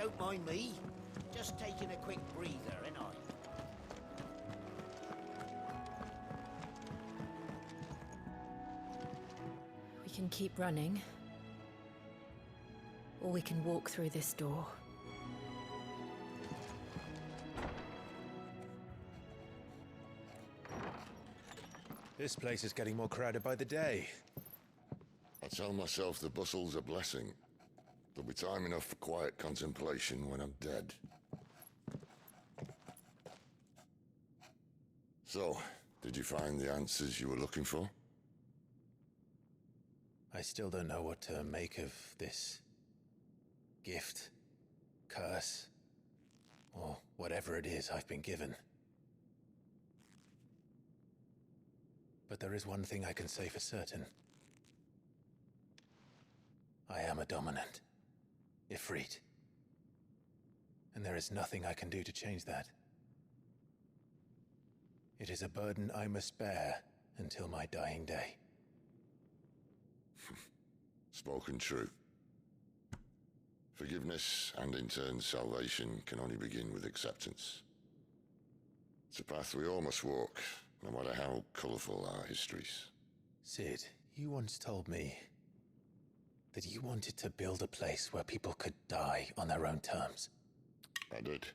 Don't mind me. Just taking a quick breather, ain't I? We can keep running. Or we can walk through this door. This place is getting more crowded by the day. I tell myself the bustle's a blessing. There'll be time enough for quiet contemplation when I'm dead. So, did you find the answers you were looking for? I still don't know what to make of this gift, curse, or whatever it is I've been given. But there is one thing I can say for certain. I am a dominant, Ifrit. And there is nothing I can do to change that. It is a burden I must bear until my dying day. Spoken true. Forgiveness and in turn salvation can only begin with acceptance. It's a path we all must walk, no matter how colourful our histories. Sid, you once told me that you wanted to build a place where people could die on their own terms. I did.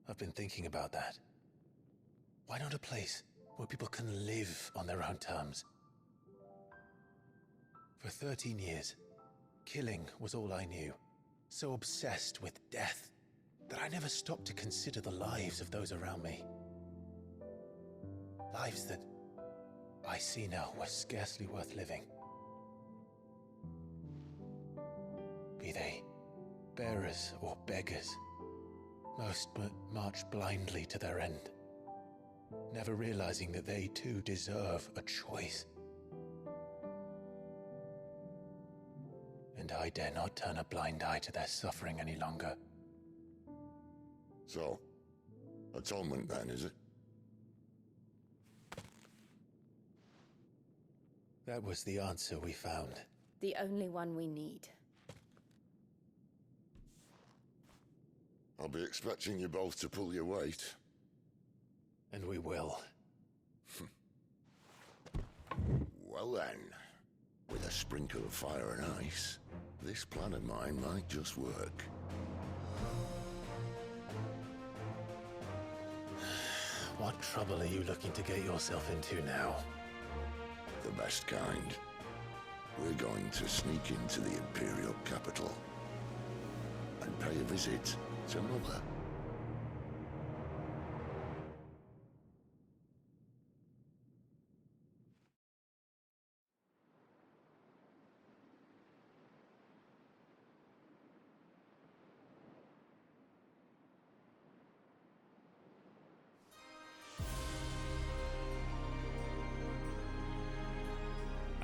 I've been thinking about that. Why not a place where people can live on their own terms? For 13 years, killing was all I knew. So obsessed with death that I never stopped to consider the lives of those around me. Lives that I see now were scarcely worth living. Be they bearers or beggars, most but march blindly to their end, never realizing that they too deserve a choice. And I dare not turn a blind eye to their suffering any longer. So, atonement then, is it? That was the answer we found. The only one we need. I'll be expecting you both to pull your weight. And we will. Well then, with a sprinkle of fire and ice, this plan of mine might just work. What trouble are you looking to get yourself into now? The best kind. We're going to sneak into the Imperial capital and pay a visit to Mother.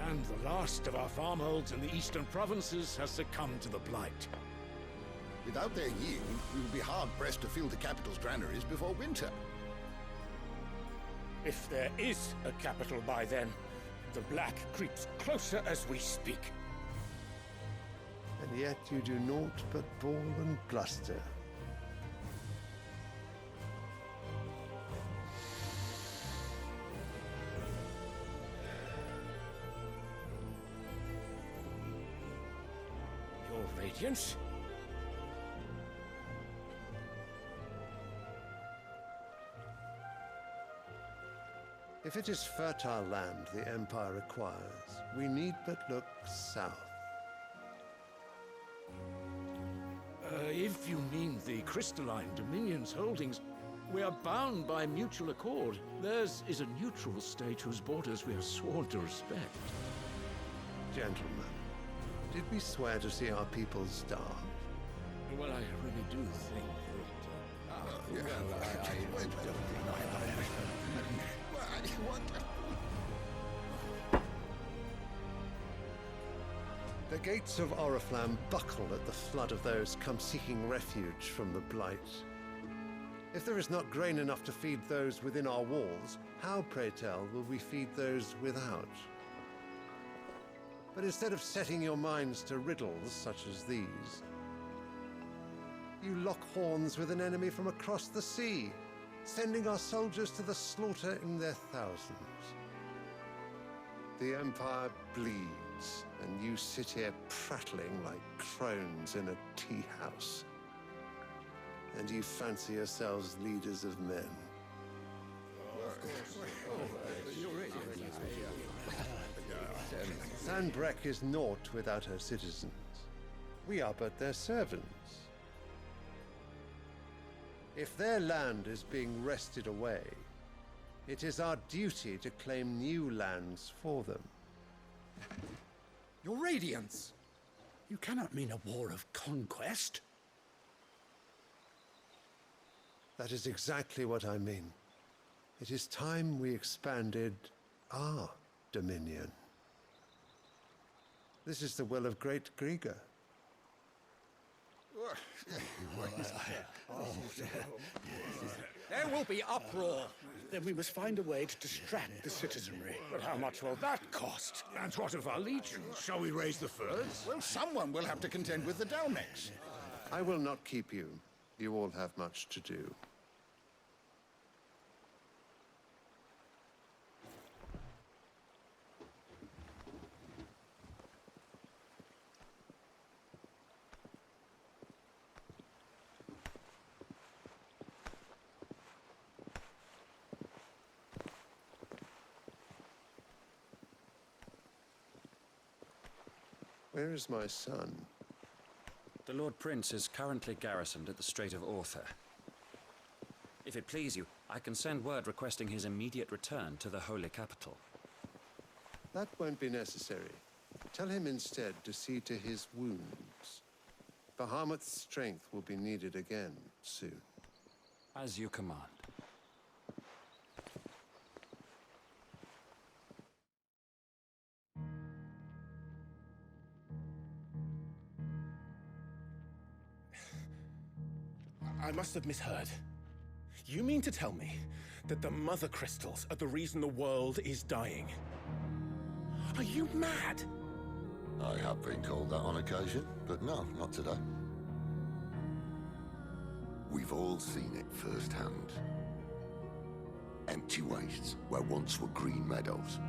And the last of our farmholds in the eastern provinces has succumbed to the blight. Without their yield, we will be hard-pressed to fill the capital's granaries before winter. If there is a capital by then, the black creeps closer as we speak. And yet you do naught but bawl and bluster. Your Radiance? If it is fertile land the Empire acquires, we need but look south. If you mean the crystalline Dominion's holdings, we are bound by mutual accord. Theirs is a neutral state whose borders we are sworn to respect. Gentlemen, did we swear to see our people starve? Well, I really do think that... Well, I don't think what? The gates of Oriflamme buckle at the flood of those come seeking refuge from the blight. If there is not grain enough to feed those within our walls, how, pray tell, will we feed those without? But instead of setting your minds to riddles such as these, You lock horns with an enemy from across the sea, sending our soldiers to the slaughter in their thousands. The Empire bleeds, and you sit here prattling like crones in a tea house. And you fancy yourselves leaders of men. Sandbreck is naught without her citizens. We are but their servants. If their land is being wrested away, it is our duty to claim new lands for them. Your Radiance! You cannot mean a war of conquest. That is exactly what I mean. It is time we expanded our dominion. This is the will of great Grieger. There will be uproar. Then we must find a way to distract the citizenry. But how much will that cost? And what of our legions? Shall we raise the furs? Well, someone will have to contend with the Dalmex. I will not keep you. You all have much to do. Where is my son? The Lord Prince is currently garrisoned at the Strait of Arthur. If it please you, I can send word requesting his immediate return to the Holy Capital. That won't be necessary. Tell him instead to see to his wounds. Bahamut's strength will be needed again soon. As you command. I must have misheard. You mean to tell me that the Mother Crystals are the reason the world is dying? Are you mad? I have been called that on occasion, but no, not today. We've all seen it firsthand. Empty wastes where once were green meadows.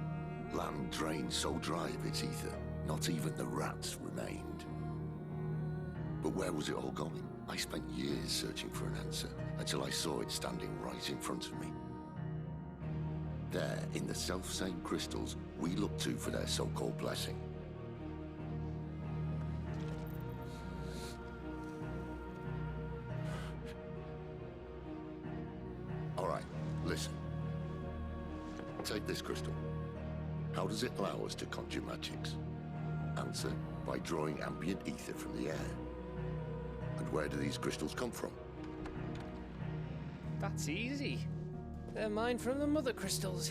Land drained so dry of its ether, not even the rats remained. But where was it all going? I spent years searching for an answer, until I saw it standing right in front of me. There, in the self-same crystals we look to for their so-called blessing. All right, listen. Take this crystal. How does it allow us to conjure magics? Answer, by drawing ambient ether from the air. And where do these crystals come from? That's easy. They're mine from the Mother Crystals.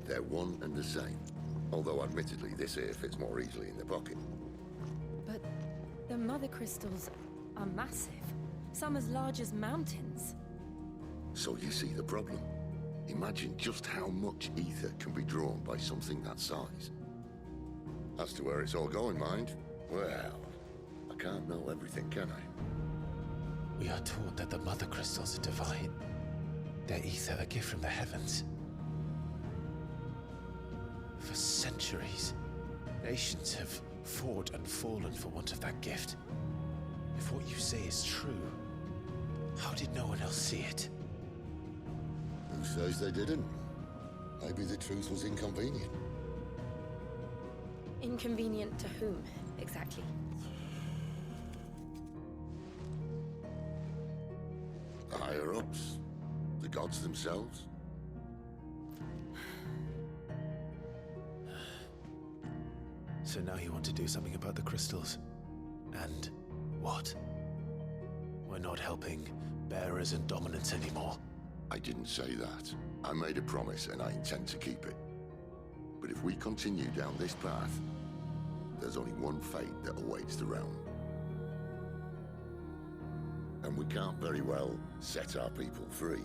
They're one and the same. Although admittedly this here fits more easily in the pocket. But the Mother Crystals are massive. Some as large as mountains. So you see the problem. Imagine just how much ether can be drawn by something that size. As to where it's all going, mind, well, I can't know everything, can I? We are taught that the Mother Crystals are divine. Their ether a gift from the heavens. For centuries, nations have fought and fallen for want of that gift. If what you say is true, how did no one else see it? Who says they didn't? Maybe the truth was inconvenient. Inconvenient to whom, exactly? The higher-ups? The gods themselves? So now you want to do something about the crystals? And what? We're not helping bearers and dominants anymore. I didn't say that. I made a promise and I intend to keep it. But if we continue down this path, there's only one fate that awaits the realm. And we can't very well set our people free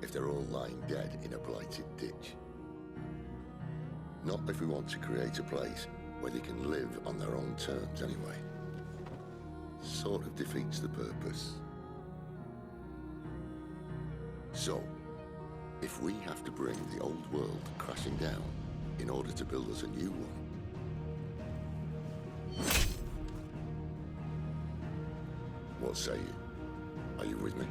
if they're all lying dead in a blighted ditch. Not if we want to create a place where they can live on their own terms anyway. sort of defeats the purpose. So, if we have to bring the old world crashing down in order to build us a new one, what say you? Are you with me?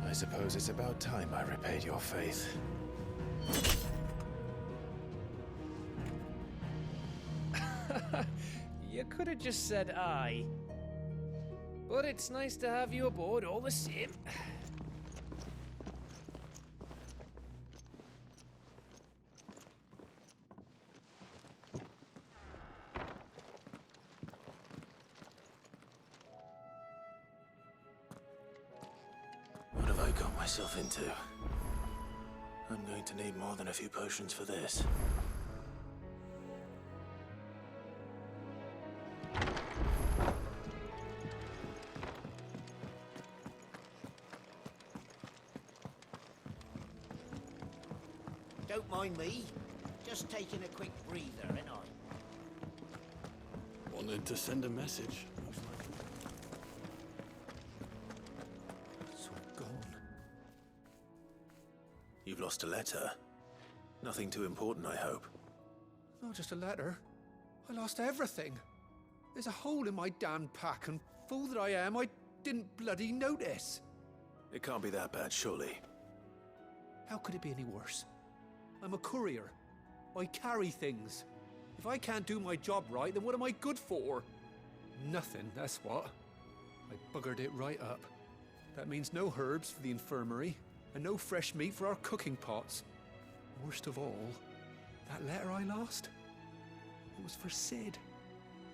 I suppose it's about time I repaid your faith. You could have just said aye. But it's nice to have you aboard all the same. What have I got myself into? I'm going to need more than a few potions for this. Don't mind me. Just taking a quick breather, ain't I? Wanted to send a message. It's all gone. You've lost a letter. Nothing too important, I hope. Not just a letter. I lost everything. There's a hole in my damn pack, and fool that I am, I didn't bloody notice. It can't be that bad, surely. How could it be any worse? I'm a courier. I carry things. If I can't do my job right, then what am I good for? Nothing, that's what. I buggered it right up. That means no herbs for the infirmary, and no fresh meat for our cooking pots. Worst of all, that letter I lost? It was for Sid.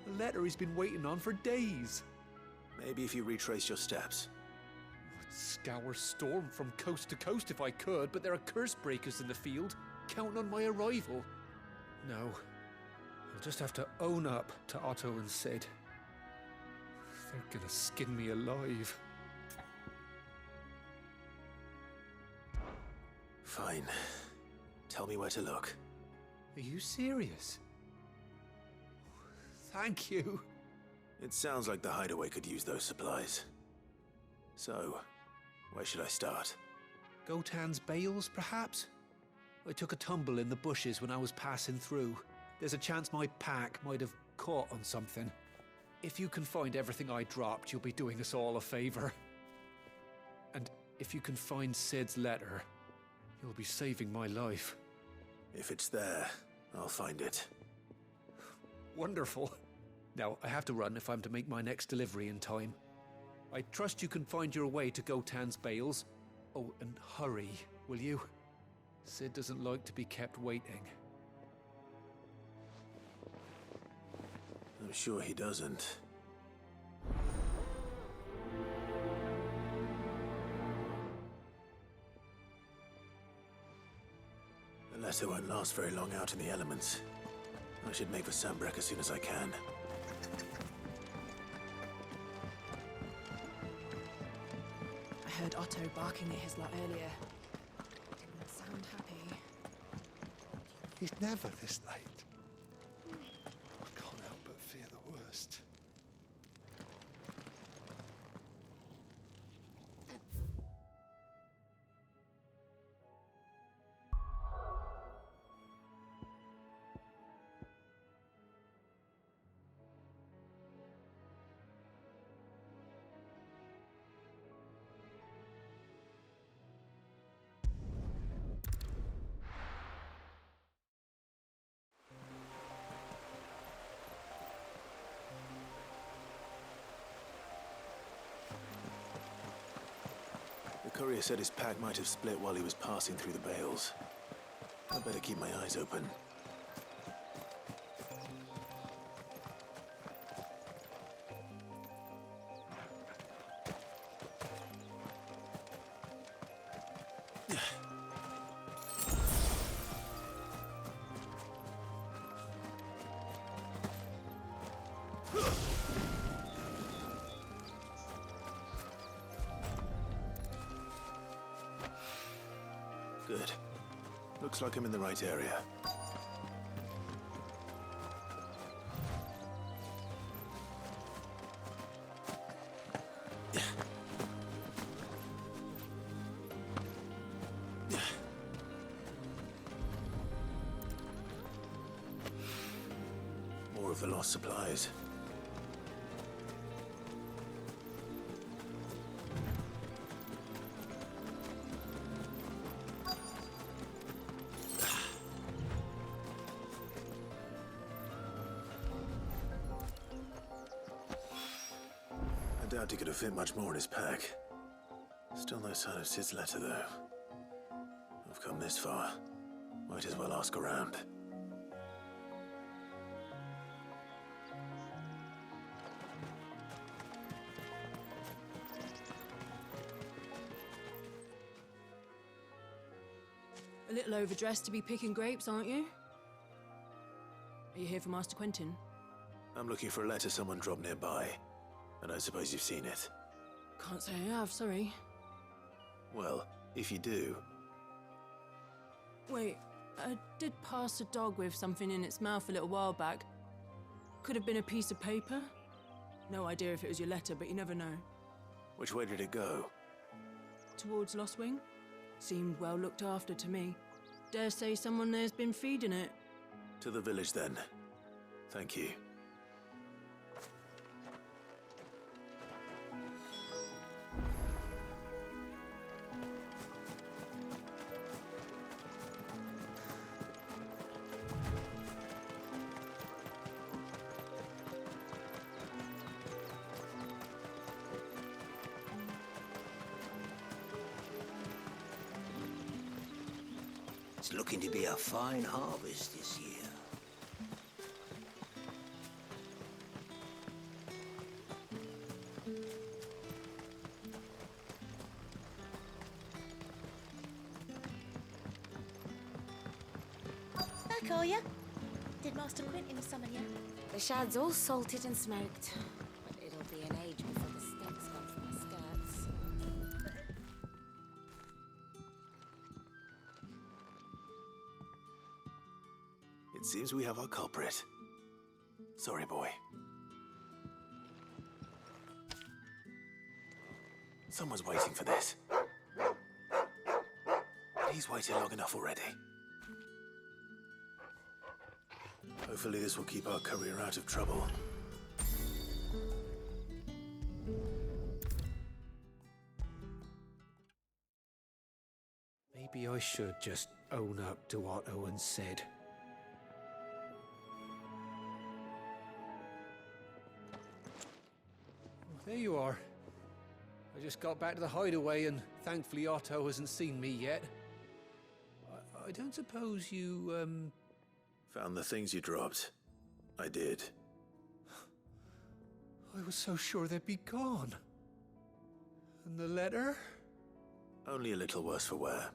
A letter he's been waiting on for days. Maybe if you retrace your steps. I'd scour Storm from coast to coast if I could, but there are curse breakers in the field, counting on my arrival. No, I'll just have to own up to Otto and Sid. They're gonna skin me alive. Fine. Tell me where to look. Are you serious? Thank you. It sounds like the hideaway could use those supplies. So, where should I start? Gotan's bales, perhaps? I took a tumble in the bushes when I was passing through. There's a chance my pack might have caught on something. If you can find everything I dropped, you'll be doing us all a favor. And if you can find Sid's letter, you'll be saving my life. If it's there, I'll find it. Wonderful. Now, I have to run if I'm to make my next delivery in time. I trust you can find your way to Gotan's bales. Oh, and hurry, will you? Sid doesn't like to be kept waiting. I'm sure he doesn't. The letter won't last very long out in the elements. I should make for Sambrek as soon as I can. I heard Otto barking at his lot earlier. Didn't sound happy. He's never this late. I can't help but fear the worst. The courier said his pack might have split while he was passing through the bales. I'd better keep my eyes open. Good. Looks like I'm in the right area. More of the lost supplies. I doubt he could have fit much more in his pack. Still no sign of Sid's letter, though. I've come this far. Might as well ask around. A little overdressed to be picking grapes, aren't you? Are you here for Master Quentin? I'm looking for a letter someone dropped nearby. I don't suppose you've seen it. Can't say I have, sorry. Well, if you do... Wait, I did pass a dog with something in its mouth a little while back. Could have been a piece of paper. No idea if it was your letter, but you never know. Which way did it go? Towards Lost Wing? Seemed well looked after to me. Dare say someone there's been feeding it. To the village, then. Thank you. It's looking to be a fine harvest this year. Back, are ya? Did Master Quentin summon ya? The shad's all salted and smoked, but it'll be an age before the stink smells from my skirts. It seems we have our culprit. Sorry, boy. Someone's waiting for this. He's waited long enough already. Hopefully this will keep our courier out of trouble. Maybe I should just own up to what Owen said. There you are. I just got back to the hideaway and thankfully Otto hasn't seen me yet. I don't suppose you, Found the things you dropped. I did. I was so sure they'd be gone. And the letter? Only a little worse for wear.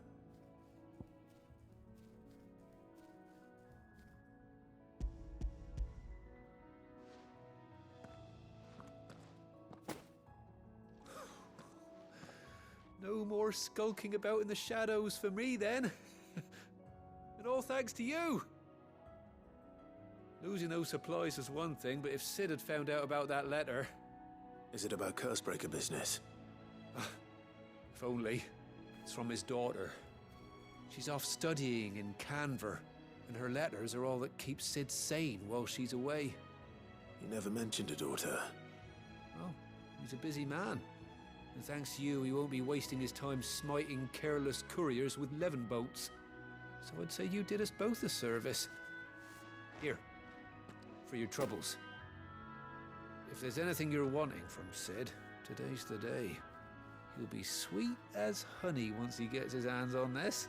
No more skulking about in the shadows for me, then. And all thanks to you. Losing those supplies was one thing, but if Sid had found out about that letter... Is it about Cursebreaker business? If only. It's from his daughter. She's off studying in Canver, and her letters are all that keeps Sid sane while she's away. He never mentioned a daughter. Oh, he's a busy man. And thanks to you, he won't be wasting his time smiting careless couriers with levin boats. So I'd say you did us both a service. Here, for your troubles. If there's anything you're wanting from Sid, today's the day. He'll be sweet as honey once he gets his hands on this.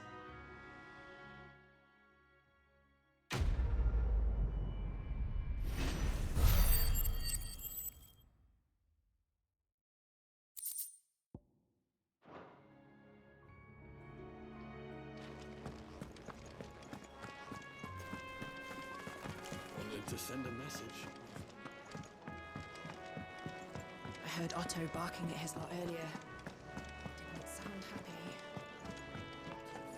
Wanted to send a message. I heard Otto barking at his lot earlier. Didn't sound happy.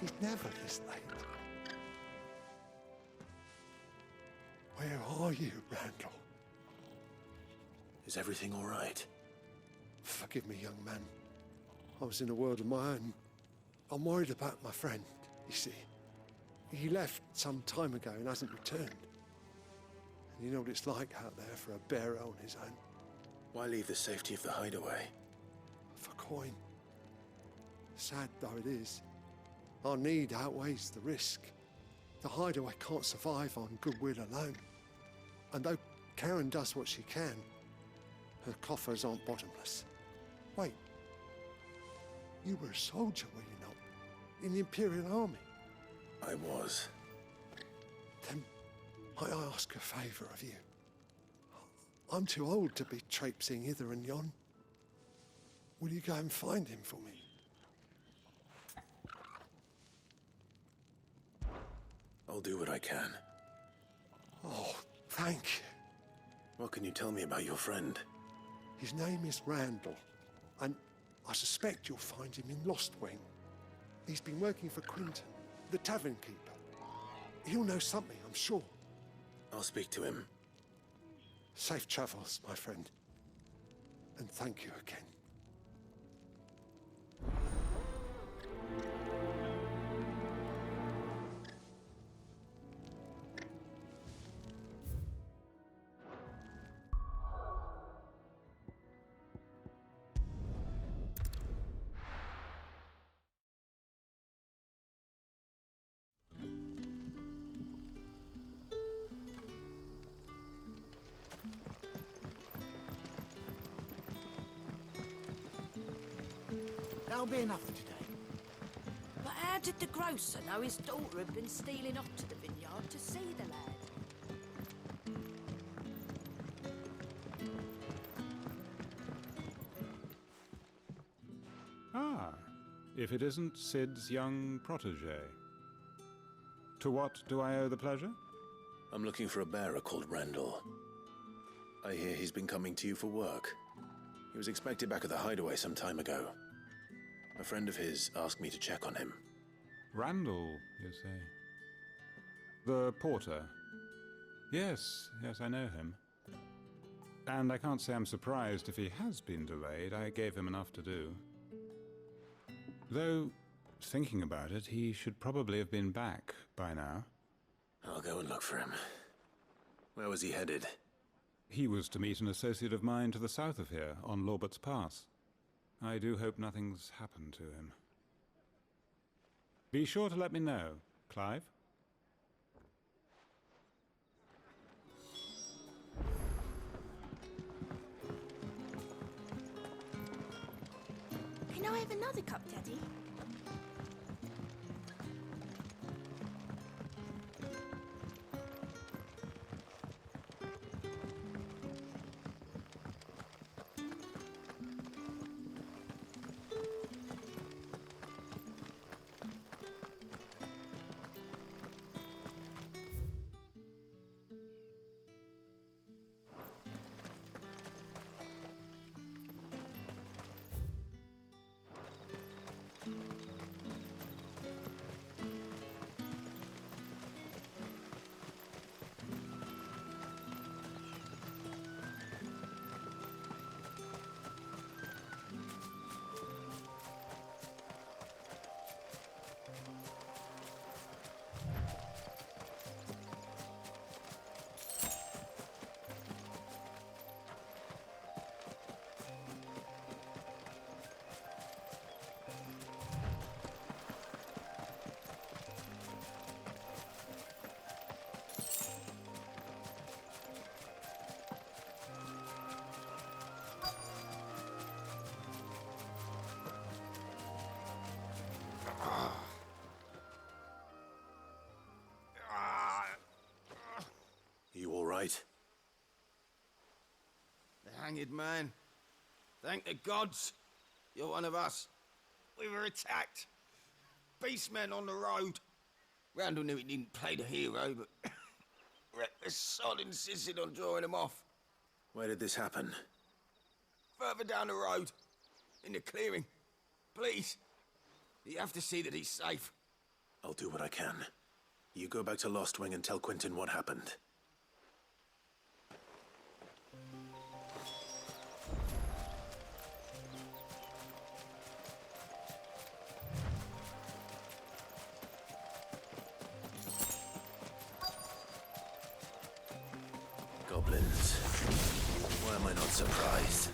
He's never this late. Where are you, Randall? Is everything all right? Forgive me, young man. I was in a world of my own. I'm worried about my friend, you see. He left some time ago and hasn't returned. And you know what it's like out there for a bearer on his own. Why leave the safety of the hideaway? For coin. Sad though it is, our need outweighs the risk. The hideaway can't survive on goodwill alone. And though Karen does what she can, her coffers aren't bottomless. Wait, you were a soldier, were you not? In the Imperial Army? I was. Then might I ask a favour of you? I'm too old to be traipsing hither and yon. Will you go and find him for me? I'll do what I can. Oh, thank you. What can you tell me about your friend? His name is Randall, and I suspect you'll find him in Lost Wing. He's been working for Quinton, the tavern keeper. He'll know something, I'm sure. I'll speak to him. Safe travels, my friend. And thank you again. That'll be enough for today. But how did the grocer know his daughter had been stealing off to the vineyard to see the lad? Ah, if it isn't Sid's young protege. To what do I owe the pleasure? I'm looking for a bearer called Randall. I hear he's been coming to you for work. He was expected back at the hideaway some time ago. A friend of his asked me to check on him. Randall, you say? The porter? Yes, I know him. And I can't say I'm surprised if he has been delayed. I gave him enough to do. Though, thinking about it, he should probably have been back by now. I'll go and look for him. Where was he headed? He was to meet an associate of mine to the south of here, on Lorbert's Pass. I do hope nothing's happened to him. Be sure to let me know, Clive. Can I have another cup, Daddy? You all right? The hanged man. Thank the gods. You're one of us. We were attacked. Beastmen on the road. Randall knew he didn't play the hero, but reckless sod insisted on drawing him off. Where did this happen? Further down the road. In the clearing. Please. You have to see that he's safe. I'll do what I can. You go back to Lost Wing and tell Quentin what happened. Goblins. Why am I not surprised?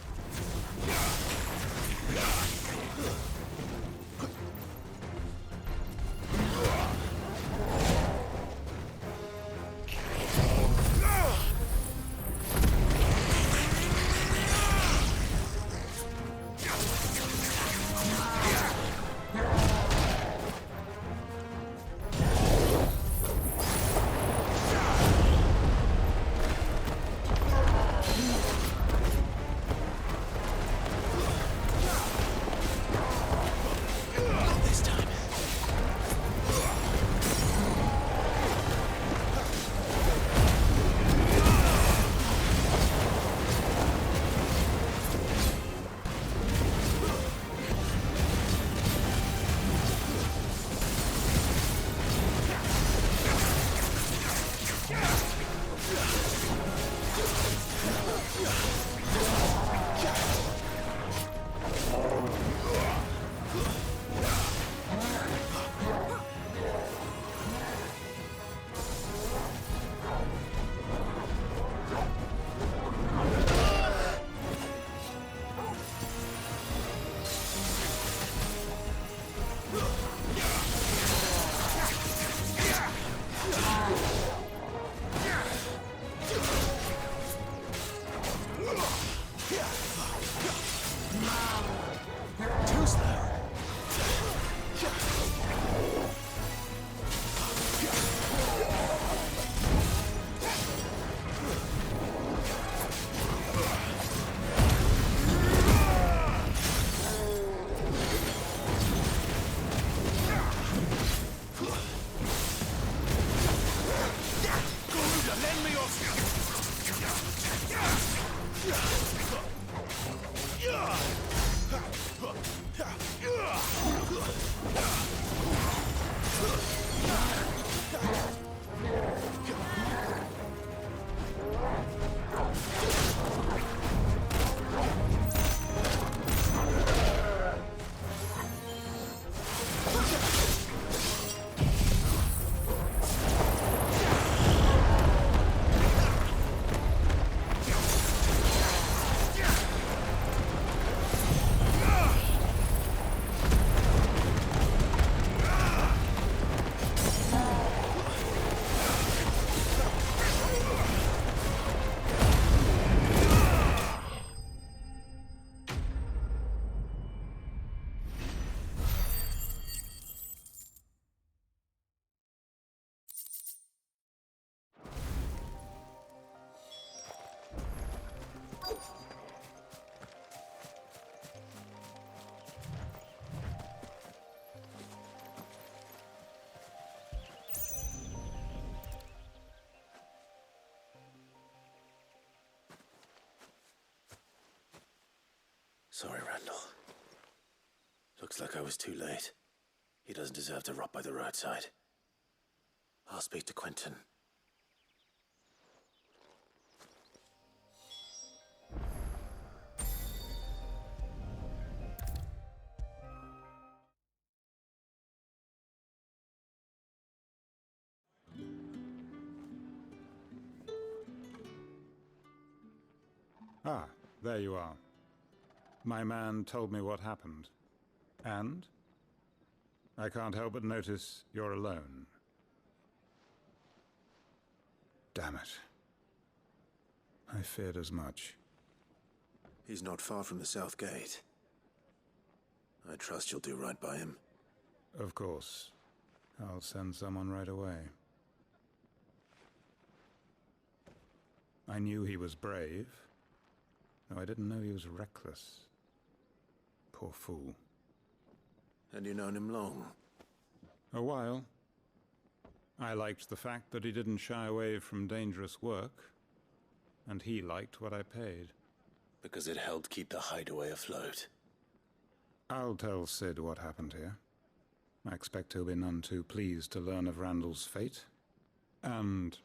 Sorry, Randall. Looks like I was too late. He doesn't deserve to rot by the roadside. I'll speak to Quentin. Ah, there you are. My man told me what happened. And? I can't help but notice you're alone. Damn it. I feared as much. He's not far from the South Gate. I trust you'll do right by him. Of course. I'll send someone right away. I knew he was brave, though I didn't know he was reckless. Poor fool. And you known him long? A while. I liked the fact that he didn't shy away from dangerous work, and he liked what I paid. Because it helped keep the hideaway afloat. I'll tell Sid what happened here. I expect he'll be none too pleased to learn of Randall's fate. And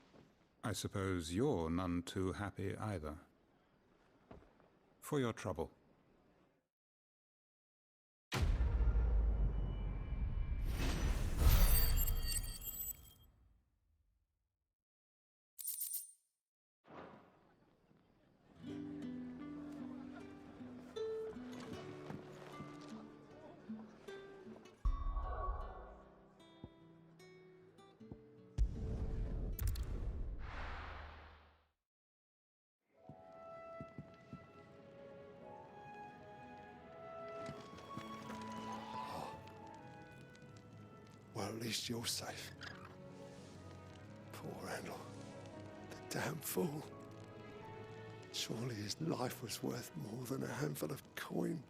I suppose you're none too happy either. For your trouble. Well, at least you're safe. Poor Randall. The damn fool. Surely his life was worth more than a handful of coin.